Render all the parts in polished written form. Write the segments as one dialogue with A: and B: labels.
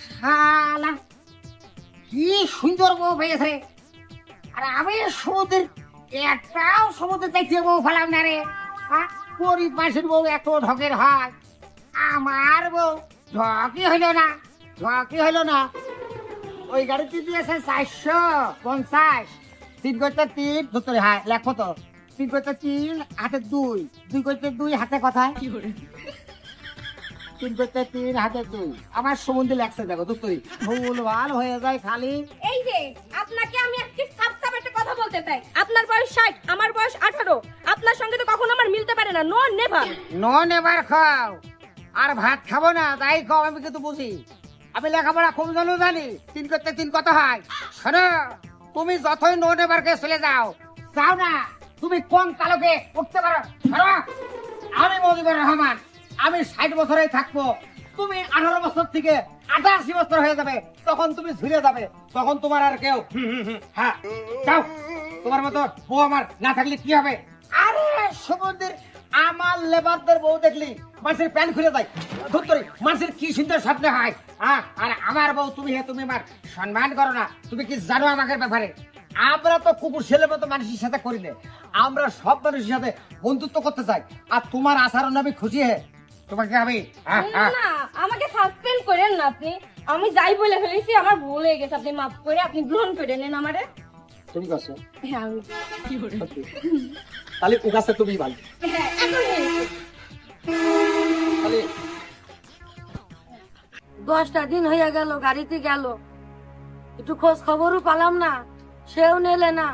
A: শালা কি সুন্দর বউ পেয়েছে। আর আমি সমুদ্রের একটাও সমুদ্রের দেখতে বউ ফেলাম না রে। পরিপাশের বউ এত ঢকের হয়, আমার বউ ঢকই হইল না, ঢকই হইল না। ওই গাড়িতে দিয়েছে 450, 3 করতে 3 ধরে। হ্যাঁ লেখো তো, 3 করতে 3 হাতে 2, 2 করতে 2 হাতে কথায় 3 করতে 3 হাতে 2। আমার সম্বন্ধে লেখছে দেখো দুটোই ভুল ভাল হয়ে যায় খালি।
B: এই যে আপনাকে আমি একটি সাবসাব একটা কথা বলতে চাই। আপনার বয়স 60, আমার বয়স 18। আপনার সঙ্গে তো কখনো আমার মিলতে পারে না। No never.
A: নো নেভার খাও আর ভাত খাবো না তাই খাও, আমি কিন্তু বুঝি। আমি লেখাপড়া খুব জানি 3 করতে 3 কত হয়। শোনো, তুমি যতই নো নেভারকে চলে যাও যাও না, তুমি কোন কালকে উঠতে পারো। শোনো, আমি মজিবুর রহমান, আমি 60 বছরেই থাকবো। তুমি 18 বছর থেকে 88 বছর হয়ে যাবে, তখন তুমি ঝুলে যাবে, তখন তোমার আর কেউ হ্যাঁ যাও। তোমার মতো বউ আমার না থাকলে কি হবে? আরে সমুদ্রের আমার লেবারদের বউ দেখলি মানুষের প্যান্ট খুলে যায়, ধুত্তরি মানুষের কি সুন্দর স্বপ্ন হয়। আর আমার বউ তুমি তুমি আমার সম্মান করো না। তুমি কি জানো আমাদের ব্যাপারে? আমরা তো কুকুর ছেলের মতো মানুষের সাথে করি না, আমরা সব মানুষের সাথে বন্ধুত্ব করতে চাই। আর তোমার আচরণ আমি খুশি হে, তোমাকে আমি
B: না আমাকে সাসপেন্ড করেন না আপনি। আমি যাই বলে ফেলেছি, আমার ভুল হয়ে গেছে। আপনি মাফ করে আপনি গ্রহণ করে নেন আমারে।
A: তুমি কাছে
B: হ্যাঁ আমি
A: কি করে তাহলে ও কাছে তুমি ভালো।
B: হ্যাঁ এখন
A: তাহলে
C: 10টা দিন হয়ে গেল গাড়িতে গেল, একটু খোঁজ খবরও পেলাম না, সেও নেলে না।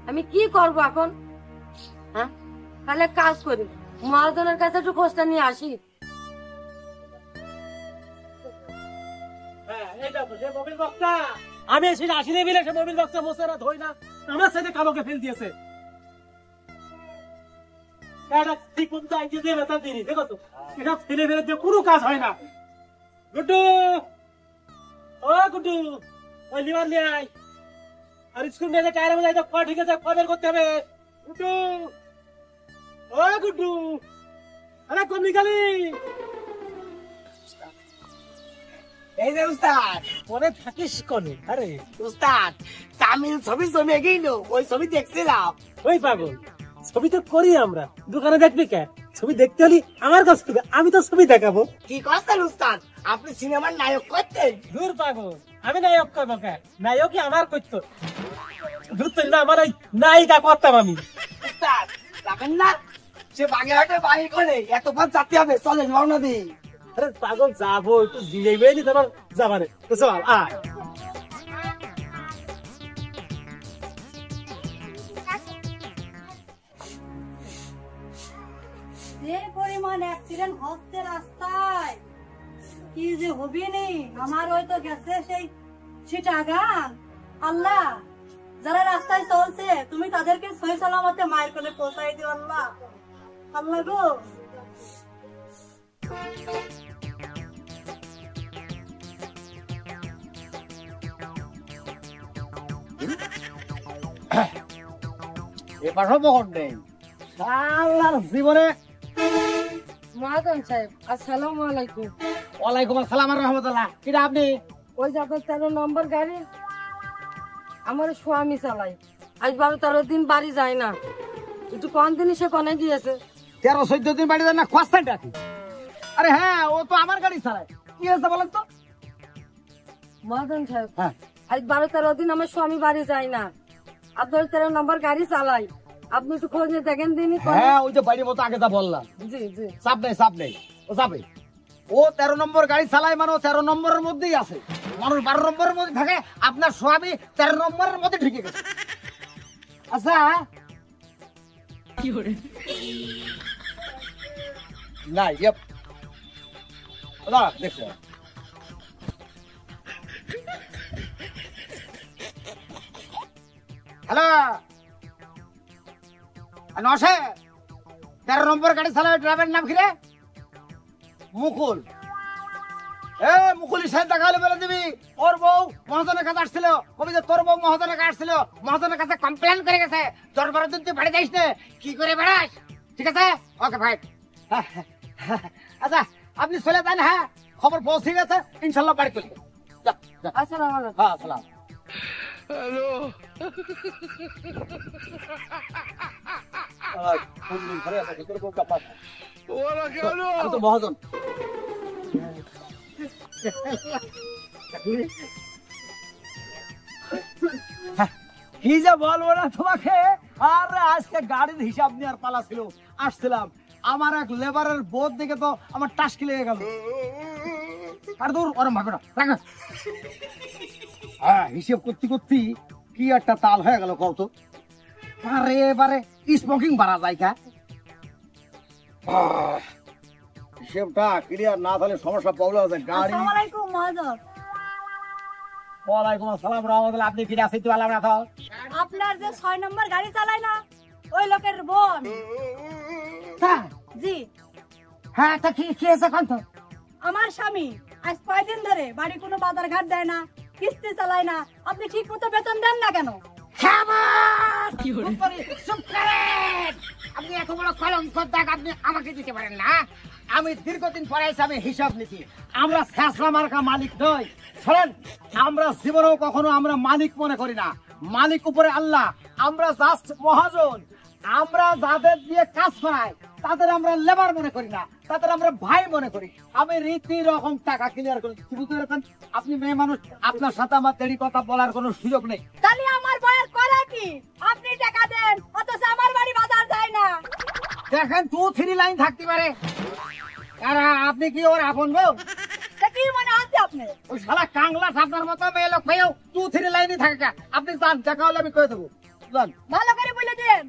C: আমি কি করব এখন? হ্যাঁ তাহলে কাজ করি, মহাজনের কাছে একটু খোঁজটা নিয়ে আসি।
D: আমি এসে আসি নে বিলে সে মোবিল বক্সটা মোসারা ধই না, আমার সাথে কালোকে ফেল দিয়েছে। এটা ঠিক মতো আইতে দিয়ে বেতন দিনি, দেখো তো এটা ফেলে ফেলে দিয়ে কোনো কাজ হয় না। গুড্ডু, ও গুড্ডু, ওই লিভার নিয়ে আয়। আর স্কুল মেয়ে টায়ারের মধ্যে তো ঠিক আছে, বের করতে হবে। গুড্ডু, ও গুড্ডু, আরে কমলি গালি।
E: এই যে উস্তাদ,
D: পরে থাকিস কনে? আরে
E: উস্তাদ তামিল ছবি জমে গেল, ওই ছবি দেখছিলাম।
D: ওই পাগল, ছবি তো করি আমরা, দোকানে দেখবি কে? ছবি দেখতে হলে আমার কাছ থেকে, আমি তো ছবি দেখাবো।
E: কি করছেন উস্তাদ, আপনি সিনেমার নায়ক করতেন?
D: দূর পাগল, আমি নায়ক করবো কে? নায়কই আমার করতো। দূর তো না, আমার ওই নায়িকা করতাম আমি।
E: উস্তাদ যাবেন না? সে বাগেরহাটে বাড়ি করে এত পথ যাতে হবে, চলেন রওনা দিই।
D: আরে পাগল যাবো, একটু জিলেবি নি তোমার যাবারে, চল আয়।
C: যে পরিমাণ অ্যাক্সিডেন্ট হচ্ছে রাস্তায়, কি যে হবি নেই। আমার হয়তো গেছে সেই চিটাগাং। আল্লাহ, যারা রাস্তায় চলছে তুমি তাদেরকে সহি সালামতে মায়ের কোলে পৌঁছাই দিও আল্লাহ। আল্লাহ গো,
A: এপাশও বহন নেই শালার জীবনে।
C: মহাজন সাহেব আসসালামু আলাইকুম।
A: ওয়ালাইকুম আসসালাম রহমতুল্লাহ। কিরা আপনি?
C: ওই যে আপনার 13 নম্বর গাড়ি আমার স্বামী চালাই, আজ 12-13 দিন বাড়ি যায় না। একটু কোন দিনই সে কনে গিয়েছে।
A: 13-14 দিন বাড়ি যান না, কোয়াশ্চেন রাখি। আরে হ্যাঁ, ও তো আমার গাড়ি চালায়। কি হয়েছে বলেন তো?
C: মহাজন সাহেব
A: হ্যাঁ,
C: আজ 12-13 দিন আমার স্বামী বাড়ি যায় না। আপনার 13 নম্বর গাড়ি চালাই, আপনি একটু খোঁজ নিয়ে দেখেন দিনই।
A: হ্যাঁ, ওই যে বাড়ির মতো আগে যা বললাম।
C: জি জি,
A: চাপ নেই, চাপ নেই, ও যাবে। ও 13 নম্বর গাড়ি চালায় মানে 13 নম্বরের মধ্যেই আছে। মানুষ 12 নম্বরের মধ্যে থাকে, আপনার স্বামী 13 নম্বরের মধ্যে ঢুকে গেছে। আচ্ছা কি করে না ইয়ে দেখছো হ্যালো নশে 13 নম্বর গাড়ি চালায় ড্রাইভারের নাম কি রে? মুকুল। এ মুকুলের সাথে দেখা হলে বলে দিবি ওর বউ মহাজনের কাছে আসছিল, কবি যে তোর বউ মহাজনের কাছে আসছিল, মহাজনের কাছে কমপ্লেন করে গেছে, 10-12 দিন তুই বাড়ি যাইস না, কি করে বেড়াস? ঠিক আছে, ওকে ভাই। আচ্ছা আপনি চলে যান, হ্যাঁ খবর পৌঁছে গেছে, ইনশাল্লাহ বাড়ি চলে
C: আসসালামু আলাইকুম।
A: হ্যাঁ সালাম। আমি তো মহাজন। কি যে বলবো না তোমাকে, আর আজকে গাড়ির হিসাব নেওয়ার পালা ছিল, আসছিলাম, আমার এক লেবারের বোধ দেখে তো আমার টাসকি লেগে গেল। আর দূর ওরম ভাবে না, রাখো। হ্যাঁ, হিসেব করতে করতে কি একটা তাল হয়ে গেল কত। আরে এবারে স্মোকিং বাড়া যায় কা, হিসেবটা ক্লিয়ার না তাহলে সমস্যা প্রবলেম আছে। গাড়ি।
C: আসসালামু আলাইকুম মহাজন।
A: ওয়ালাইকুম আসসালাম রাহমাতুল্লাহ। আপনি ফিরে আসতে পারলাম না তো?
C: আপনার যে 6 নম্বর গাড়ি চালায় না, ওই লোকের বোন।
A: হ্যাঁ
C: জি,
A: হ্যাঁ, তা কি হয়েছে এখন তো?
C: আমার স্বামী আজ কয়দিন ধরে বাড়ি কোনো বাজার ঘাট দেয় না, কিস্তি চালায় না। আপনি ঠিক মতো বেতন দেন না কেন?
A: আপনি এত বড় কলঙ্কর দাগ আপনি আমাকে দিতে পারেন না? আমি দীর্ঘদিন পরে এসে আমি হিসাব নিচ্ছি। আমরা ফ্যাসলা মার্কা মালিক নই। শোনেন, আমরা জীবনেও কখনো আমরা মালিক মনে করি না। মালিক উপরে আল্লাহ, আমরা জাস্ট মহাজন। আমরা যাদের দিয়ে কাজ করাই তাদের আমরা লেবার মনে করি না, তাদের আমরা ভাই মনে করি। আমি রীতি রকম টাকা ক্লিয়ার করি। আপনি মেয়ে মানুষ, আপনার সাথে আমার দেরি কথা বলার কোনো সুযোগ নেই।
C: তাহলে আমার বয়ের করে কি? আপনি টাকা দেন, অথচ আমার বাড়ি বাজার যায় না।
A: দেখেন 2-3 লাইন থাকতে পারে। আর আপনি কি ওর আপন বউ?
C: তা কি মনে হচ্ছে আপনি?
A: ওই শালা কাংলা আপনার মতো মেয়ে লোক ভাইও 2-3 লাইনই থাকে না। আপনি যান, দেখা হলে আমি কয়ে দেবো। যান।
C: ভালো করে বলে দেন।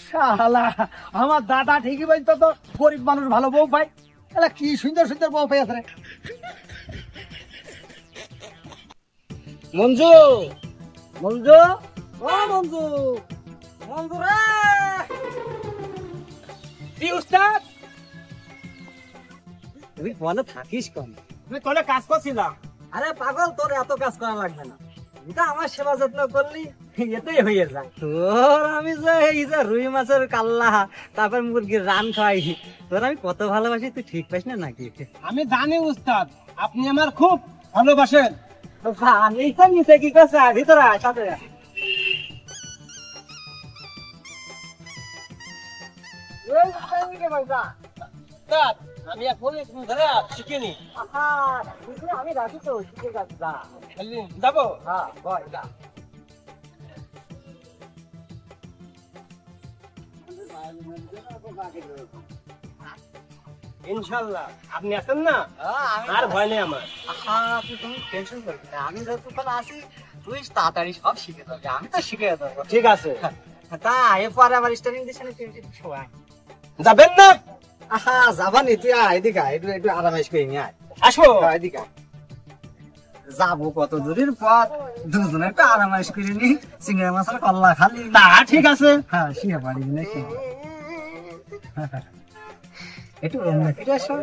A: শালা আমার দাদা ঠিকই বলতো তো, গরিব মানুষ ভালো বউ পায়। এলা কি সুন্দর সুন্দর বউ পেয়েছে রে। মঞ্জু, মঞ্জু, ও মঞ্জু, মঞ্জু রে।
D: কি উস্তাদ,
A: তুই ফোনে থাকিস কম?
D: তুমি কোনে কাজ করছিলাম?
A: আরে পাগল, তোর এত কাজ করা লাগবে না। এটা আমার সেবা যত্ন করলি এতেই হয়ে যায়।
E: তোর আমি যে এই যে রুই মাছের কাল্লা, তারপর মুরগির রান খাই, তোর আমি কত ভালোবাসি, তুই ঠিক পাইস না নাকি?
D: আমি জানি উস্তাদ, আপনি আমার খুব ভালোবাসেন।
E: আমি তো নিচে কি করছে, ভিতরে আয় সাথে।
D: উস্তাদ, আমি এখন ধরে শিখিনি।
E: আমি রাখি তো শিখে যাচ্ছি।
D: যাবো?
E: হ্যাঁ বল যা।
D: ইনশাল্লাহ আপনি আছেন না, আর ভয় নেই আমার।
E: তুই তুমি টেনশন করবি না, আমি যতক্ষণ আছি তুই তাড়াতাড়ি সব শিখে যাবি, আমি তো শিখে দেবো।
D: ঠিক আছে।
E: তা এরপরে আমার স্টার্টিং দিচ্ছে না, তুই শোয়া।
D: যাবেন না?
E: যাবানি, তুই আয় এদিকে আয়, একটু আরামাইশ করে নিয়ে আয়।
D: আসবো।
E: এদিকে আয়। যাবো কত দূরের পর, দুজনে একটু আরামাইশ করে নি, চিংড়ি মাছের কল্লা খালি।
D: তা ঠিক আছে।
E: হ্যাঁ শিখে পারি না, একটু অন্য ফিরে আসো।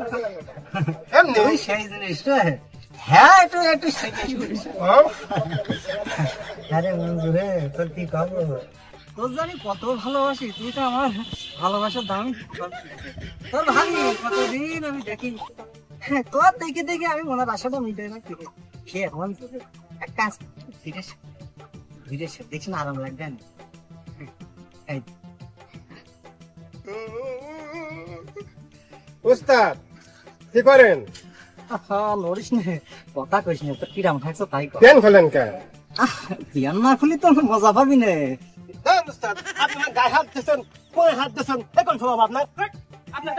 D: এমনি
E: তুই সেই জিনিসটা, হ্যাঁ একটু একটু শিখে। আরে মঞ্জু রে, তোর কি খবর? তোর জানি কত ভালোবাসি, তুই তো আমার ভালোবাসার দাম। তোর ভাই কতদিন আমি দেখি, তোর দেখে দেখে আমি মনের আশাটা মিটে না। সে এখন এক কাজ ফিরে ফিরে দেখছি না, আরাম লাগবে না। এই
D: উস্তাদ কি করেন?
E: লড়িস না, কথা কইস না, তোর কিরাম থাকছো তাই কর।
D: কেন খোলেন কেন?
E: ধ্যান না খুলি তো মজা পাবি না।
D: উস্তাদ, আপনার গায়ে হাত দিয়েছেন, পরে হাত দিয়েছেন, এখন স্বভাব আপনার। আপনার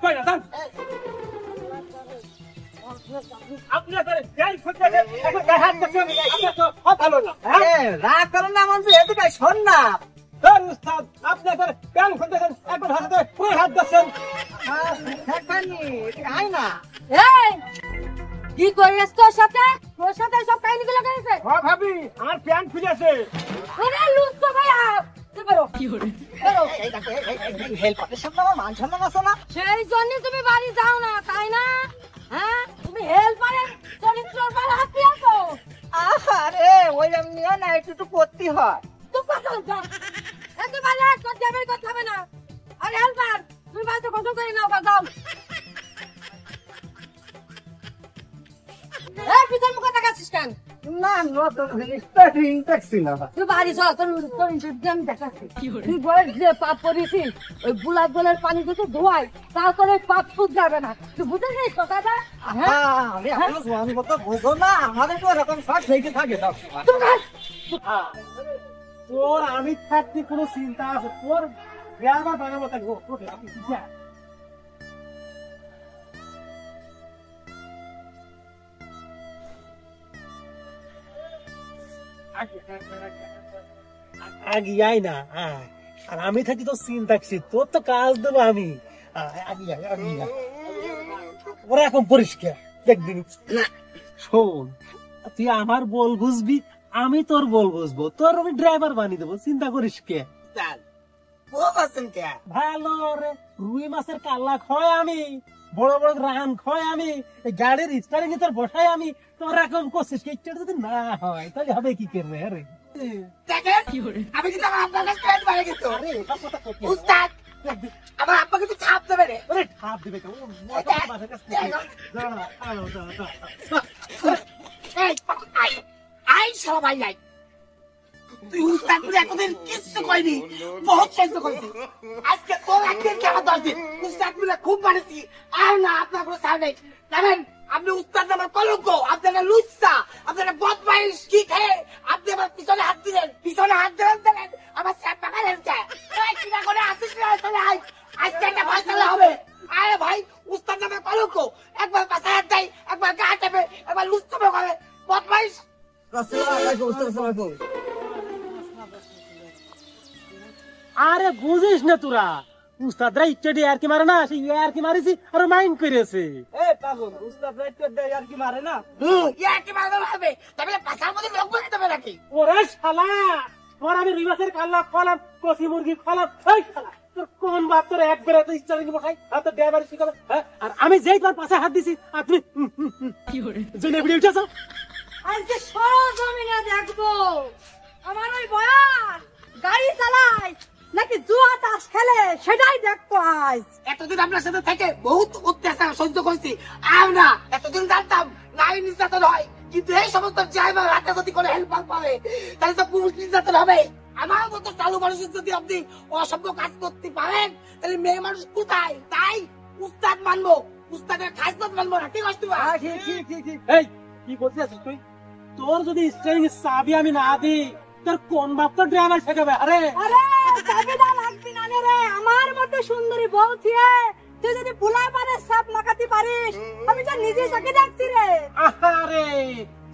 D: কই না আপনার গায়ে হাত দিয়েছেন, আপনার তো ভালো না।
E: রাগ করে না মঞ্জু, এদিকে শোন না।
D: উস্তাদ, আপনার প্যান খুলতেছেন, একবার হাতে পরে হাত দিয়েছেন।
E: আয় না,
C: এই কি করিস তোর সাথে? তোর সাথে সব কাহিনী গুলো করেছে?
D: ও ভাবি, আমার প্যান খুলেছে।
C: ওরে লুচ্চো ভাইয়া, তুই বেরো। বেরো।
E: হেল্পারের সামনে আমার মান সম্মান আছে না?
C: সেই জন্য তুমি বাড়ি যাও না, তাই না? হ্যাঁ, তুমি হেল্পারের চরিত্রের উপর হাত দিয়েছো।
E: আরে ওই এমনিও না, একটু করতে হয়।
C: তুই কথা বলছো, এত বাজে তোর যাবের কথা হবে না। আর হেল্পার, তুমি বাড়িতে কত করে নাও, যাও। এই পিছন মুখে তাকাচ্ছিস কেন?
E: না নতুন স্টার্টিং ট্যাক্সি না
C: তুই বাড়ি চল, তোর আমি দেখাচ্ছি। তুই বলের যে পাপ করেছিস, ওই বুলার জলের পানি যদি ধোয়াই, তারপরে পাপ ফুট যাবে না। তুই বুঝেছিস কথাটা? হ্যাঁ?
E: আমি এখনো জোয়ান মতো বোঝো না, আমাদের তো এরকম শখ লেগে থাকে সবসময়।
D: তোর আমি থাকতে কোনো চিন্তা আছে? তোর গ্রামার বানাবো থাকবো। আগে আয় না, আয়। আর আমি থাকি তো চিন্তা করছি, তোর তো কাজ দেবো আমি। আগে আয়, আগে আয়। ওরা এখন পরিষ্কার দেখবি না। শোন, তুই আমার বল বুঝবি, আমি তোর বল বুঝবো, তোর আমি ড্রাইভার বানিয়ে দেবো, চিন্তা করিস কে। ভালো রে, রুই মাছের কাল্লা খয় আমি, বড় বড় রান খয় আমি, গাড়ির স্টারিং এ তোর বসাই আমি। তোর এরকম করছিস, যদি না হয় তাহলে হবে কি করবে? আরে
A: আমি কিন্তু আমার আপনার কাছে পেট মারে কিন্তু উস্তাদ, আমার আব্বা কিন্তু ছাপ দেবে রে।
D: আরে ঠাপ দিবে কেউ?
A: আই সবাই নাই, তুই উস্তাদ বলে এতদিন কিচ্ছু কইনি, বহুত সহ্য করেছি। আজকে তোর একদিন কি আমার 10 দিন উস্তাদ বলে খুব মানেছি। আর না, আপনার কোনো ছাড় নেই। জানেন আপনি উস্তাদ আমার কলঙ্ক, আপনার লুচ্চা, আপনার বদমাইশ। কি খেয়ে আপনি আমার পিছনে হাত দিলেন, পিছনে হাত দিলেন, আমার স্যাপ পাকালেন কিনা করে আসিস না? চলে আয়, আজকে একটা ফয়সালা হবে। আরে ভাই, উস্তাদ নামে কলঙ্ক, একবার পাশে হাত দেয়, একবার গা টেপে, একবার লুচ্চবে করে, বদমাইশ।
D: আরে বুঝিস না তোরা, উস্তাদরা ইচ্ছেটি আর কি মারে না, সেই আর কি মারিছি আর মাইন্ড করেছে।
E: এই পাগল, উস্তাদ আর কি মারে না?
A: ইয়া কি মারবে হবে, তবে পাশার মধ্যে লোক বলে দেবে নাকি?
D: ওরে শালা, তোর আমি রুই মাছের কাল্লা খোলাম, কষি মুরগি খোলাম, এই শালা তোর কোন বাপ তোর একবারে তো ইচ্ছা নিয়ে বসাই, আর তোর ড্রাইভার শিখাবে। হ্যাঁ, আর আমি যেই তোর পাশে হাত দিছি আর তুমি জেনে বিড়ে উঠেছ।
C: আজকে সরজমিনে দেখবো আমার ওই বয়ান গাড়ি চালায় নাকি জুয়া তাস খেলে, সেটাই দেখবো আজ।
A: এতদিন আপনার সাথে থেকে বহুত অত্যাচার সহ্য করেছি। আর না, এতদিন জানতাম নারী নির্যাতন হয়, কিন্তু এই সমস্ত ড্রাইভার হাতে যদি কোনো হেল্পার পাবে তাহলে তো পুরুষ নির্যাতন হবে। আমার মতো চালু মানুষের যদি আপনি অসভ্য কাজ করতে পারেন, তাহলে মেয়ে মানুষ কোথায়? তাই উস্তাদ মানবো, উস্তাদের খাজনত মানবো না। ঠিক আছে?
D: এই কি করছিস তুই? তোর যদি স্টিয়ারিং এর চাবি আমি না দিই, তোর কোন বাপ তোর ড্রাইভার শেখাবে? আরে
C: আরে চাবিটা লাগবে না রে, আমার মতো সুন্দরী বউ থিয়ে তুই যদি ভুলা পারে সাপ লাগাতে পারিস, আমি তো নিজে চোখে দেখছি রে।
D: আরে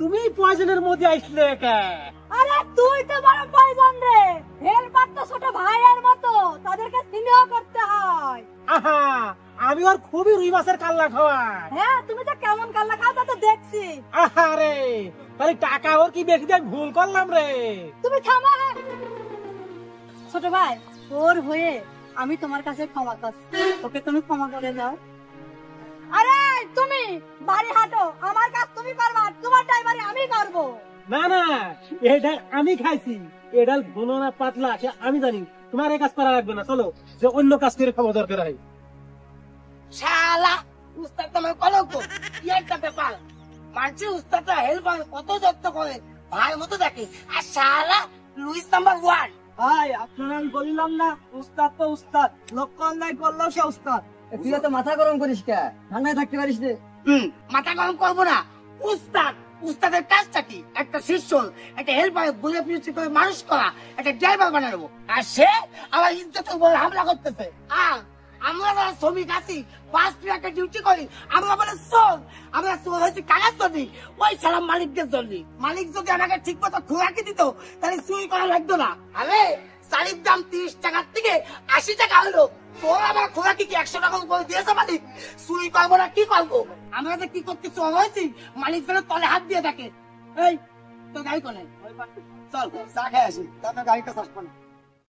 D: তুমি পয়জনের মধ্যে আসলে কে?
C: আরে তুই তো বড় পয়জন রে, হেলপার তো ছোট ভাইয়ের মতো, তাদেরকে স্নেহ করতে হয়।
D: আহা, আমি ওর খুবই রুই মাছের কাল্লা খাওয়াই।
C: হ্যাঁ, তুমি তো কেমন কাল্লা খাও তা তো দেখছি।
D: আরে তাহলে টাকা ওর কি বেশি দিয়ে ভুল করলাম রে?
C: তুমি থামো। ছোট ভাই, ওর হয়ে আমি তোমার কাছে ক্ষমা চাচ্ছি, ওকে তুমি ক্ষমা করে দাও। আরে তুমি বাড়ি হাঁটো, আমার কাজ তুমি পারবা, তোমার ড্রাইভারি আমি করবো।
D: না না, এটা আমি খাইছি, এটা ঘন না পাতলা সে আমি জানি, তোমার এই কাজ করা লাগবে না। চলো, যে অন্য কাজ করে খাওয়া দরকার হয়।
A: শালা, উস্তাদ তোমার কলঙ্ক, কি একটা ব্যাপার। মানছি উস্তাদটা হেল্পার কত যত্ন করে, ভাইয়ের মতো দেখে। আর শালা লুইস নাম্বার 1।
E: ভাই, আপনারা আমি বলিলাম না, উস্তাদ তো উস্তাদ, লক্ষ্য অন্যায় করলেও সে উস্তাদ। তুই তো মাথা গরম করিস কে? ঠান্ডায় থাকতে পারিস রে।
A: মাথা গরম করবো না। উস্তাদ, উস্তাদের কাজটা কি? একটা শিষ্য, একটা হেল্পার বুঝে পিছিয়ে করে মানুষ করা, একটা ড্রাইভার বানাবো। আর সে আমার ইজ্জতের উপর হামলা করতেছে। আর আমরা যারা শ্রমিক আছি, 5 একটা ডিউটি করি, আমরা বলে চোর। আমরা চোর হয়েছি কাগজ যদি, ওই সালাম মালিকদের জন্য। মালিক যদি আমাকে ঠিক মতো খোরাকি দিত, তাহলে চুরি করা লাগতো না। আরে চালির দাম 30 টাকার থেকে 80 টাকা হলো, তোর আমার খোরাকি কি 100 টাকা উপরে দিয়েছে মালিক? চুরি করবো না কি করবো? আমরা যে কি করতে চোর হয়েছি, মালিক যেন তলে হাত দিয়ে থাকে। এই তো গাড়ি কোনে? চল চা খেয়ে আসি, তারপর গাড়িটা চাষ করো।